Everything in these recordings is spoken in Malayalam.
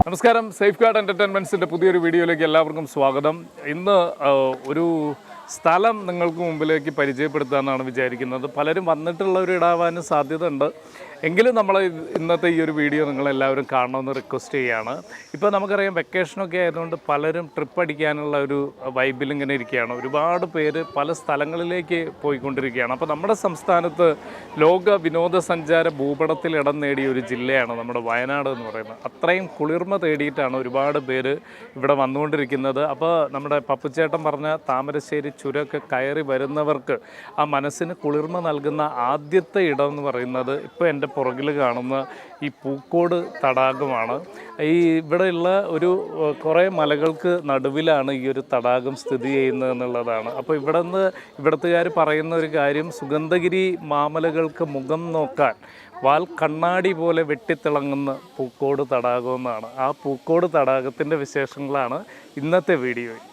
നമസ്കാരം, സേഫ് ഗാർഡ് എൻ്റർടൈൻമെൻറ്റ്സിൻ്റെ പുതിയൊരു വീഡിയോയിലേക്ക് എല്ലാവർക്കും സ്വാഗതം. ഇന്ന് ഒരു സ്ഥലം നിങ്ങൾക്ക് മുമ്പിലേക്ക് പരിചയപ്പെടുത്താമെന്നാണ് വിചാരിക്കുന്നത്. പലരും വന്നിട്ടുള്ളവരിടാവാനും സാധ്യത ഉണ്ട്. എങ്കിലും നമ്മൾ ഇന്നത്തെ ഈ ഒരു വീഡിയോ നിങ്ങളെല്ലാവരും കാണണമെന്ന് റിക്വസ്റ്റ് ചെയ്യുകയാണ്. ഇപ്പോൾ നമുക്കറിയാം, വെക്കേഷനൊക്കെ ആയതുകൊണ്ട് പലരും ട്രിപ്പ് അടിക്കാനുള്ള ഒരു വൈബിൽ ഇങ്ങനെ ഇരിക്കുകയാണ്. ഒരുപാട് പേര് പല സ്ഥലങ്ങളിലേക്ക് പോയിക്കൊണ്ടിരിക്കുകയാണ്. അപ്പോൾ നമ്മുടെ സംസ്ഥാനത്ത് ലോക വിനോദസഞ്ചാര ഭൂപടത്തിൽ ഇടം നേടിയ ഒരു ജില്ലയാണ് നമ്മുടെ വയനാട് എന്ന് പറയുന്നത്. അത്രയും കുളിർമ തേടിയിട്ടാണ് ഒരുപാട് പേര് ഇവിടെ വന്നുകൊണ്ടിരിക്കുന്നത്. അപ്പോൾ നമ്മുടെ പപ്പുച്ചേട്ടൻ പറഞ്ഞ താമരശ്ശേരി ചുരമൊക്കെ കയറി വരുന്നവർക്ക് ആ മനസ്സിന് കുളിർമ നൽകുന്ന ആദ്യത്തെ ഇടം എന്ന് പറയുന്നത് ഇപ്പോൾ എൻ്റെ പുറകിൽ കാണുന്ന ഈ പൂക്കോട് തടാകമാണ്. ഇവിടെയുള്ള ഒരു കുറേ മലകൾക്ക് നടുവിലാണ് ഈ ഒരു തടാകം സ്ഥിതി ചെയ്യുന്നത് എന്നുള്ളതാണ്. അപ്പോൾ ഇവിടുത്തുകാർ പറയുന്ന ഒരു കാര്യം, സുഗന്ധഗിരി മാമലകൾക്ക് മുഖം നോക്കാൻ വാൽ കണ്ണാടി പോലെ വെട്ടിത്തിളങ്ങുന്ന പൂക്കോട് തടാകം എന്നാണ്. ആ പൂക്കോട് തടാകത്തിൻ്റെ വിശേഷങ്ങളാണ് ഇന്നത്തെ വീഡിയോയിൽ.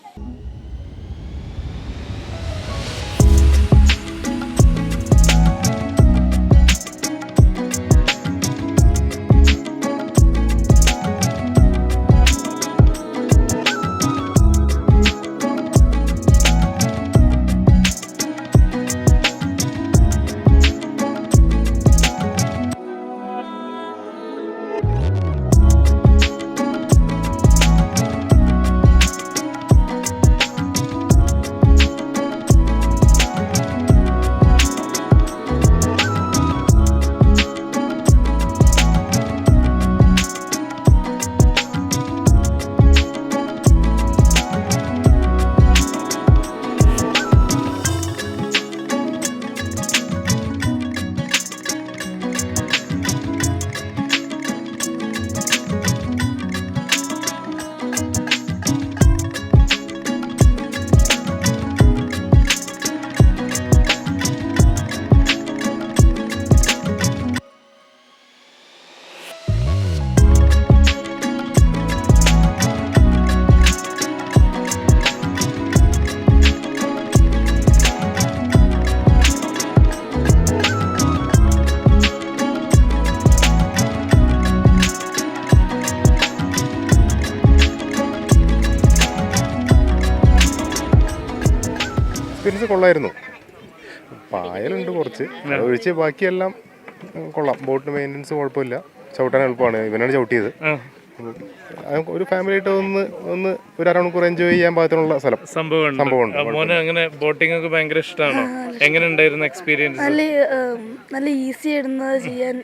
എക്സ്പീരിയൻസ് കൊള്ളായിരുന്നു. പായലുണ്ട് കുറച്ച്, ഒഴിച്ച് ബാക്കിയെല്ലാം കൊള്ളാം. ബോട്ട് മെയിൻ്റനൻസ് കുഴപ്പമില്ല, ചവിട്ടാൻ എളുപ്പമാണ്. ഇവനാണ് ചവിട്ടിയത്. ഒരു ഫാമിലി ആയിട്ട് ഒന്ന് ഒരു അരമണിക്കൂർ എൻജോയ് ചെയ്യാൻ പാകത്തിനുള്ള സംഭവമുണ്ട്. അങ്ങനെ ബോട്ടിംഗ് ഒക്കെ ഭയങ്കര ഇഷ്ടമാണോ? എങ്ങനെ ഉണ്ടായിരുന്നു എക്സ്പീരിയൻസ്? നല്ല ഈസി ആയിരുന്നു ചെയ്യാൻ.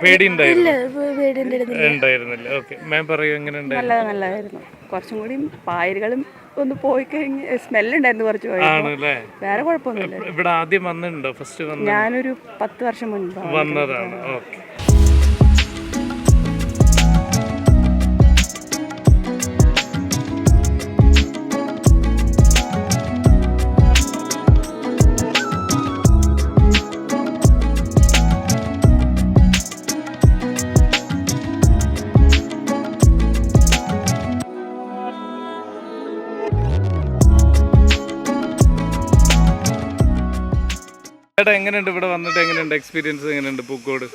പേടിയുണ്ടായിരുന്നില്ല? ഓക്കെ മാം പറയൂ, എങ്ങനെ ഉണ്ടായിരുന്നു? നല്ലതായിരുന്നു. കുറച്ചും കൂടി പായലുകളും ഒന്ന് പോയി കഴിഞ്ഞ് സ്മെല്ലുണ്ടായിരുന്നു കുറച്ച്. വേറെ കുഴപ്പമൊന്നുമില്ല. ഇവിടെ ആദ്യം വന്നിട്ടുണ്ടോ? ഫസ്റ്റ് ഞാനൊരു 10 വർഷം മുൻപ് വന്നതാണ്. ഓക്കെ. ചേട്ടാ, എങ്ങനെയുണ്ട് ഇവിടെ വന്നിട്ട്? എങ്ങനെയുണ്ട് എക്സ്പീരിയൻസ്? എങ്ങനെയുണ്ട് പൂക്കോട്?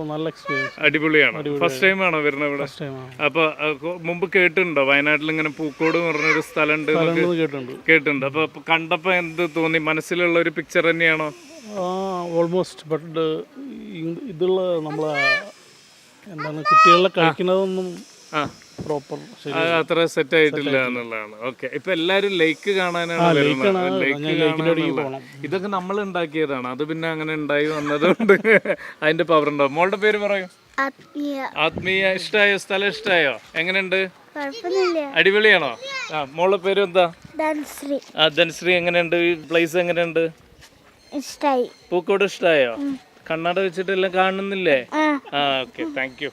നല്ല എക്സ്പീരിയൻസ്, അടിപൊളിയാണ്. ഫസ്റ്റ് ടൈം ആണോ വരുന്നത് ഇവിടെ? അപ്പൊ മുമ്പ് കേട്ടിട്ടുണ്ടോ വയനാട്ടിൽ ഇങ്ങനെ പൂക്കോട് എന്ന് പറഞ്ഞൊരു സ്ഥലം ഉണ്ട്? കേട്ടിട്ടുണ്ട്. അപ്പൊ കണ്ടപ്പോ എന്ത് തോന്നി? മനസ്സിലുള്ള ഒരു പിക്ചർ തന്നെയാണോ? ഓൾമോസ്റ്റ്. ബട്ട് ഇതുള്ള നമ്മളെ എന്താണ് കുട്ടികളെ കളിക്കുന്നതൊന്നും പ്രോപ്പർ അത്ര സെറ്റ് ആയിട്ടില്ല എന്നുള്ളതാണ്. ഓക്കെ. ഇപ്പൊ എല്ലാരും ലേക്ക് കാണാനാണ് വരുന്നത്. ഇതൊക്കെ നമ്മൾ ഉണ്ടാക്കിയതാണ്. അത് പിന്നെ അങ്ങനെ ഉണ്ടായി വന്നതുകൊണ്ട് അതിന്റെ പവർ ഉണ്ടാവും. മോളുടെ പേര് പറയൂ. ആത്മീയ. ഇഷ്ടായോ? സ്ഥലം ഇഷ്ടായോ? എങ്ങനെയുണ്ട്? അടിപൊളിയാണോ? മോളുടെ പേര് എന്താ? ധൻശ്രീ. എങ്ങനെയുണ്ട് ഈ പ്ലേസ്? എങ്ങനെയുണ്ട്? പൂക്കോട് ഇഷ്ടായോ? കണ്ണാട വെച്ചിട്ട് എല്ലാം കാണുന്നില്ലേ? Okay, thank you.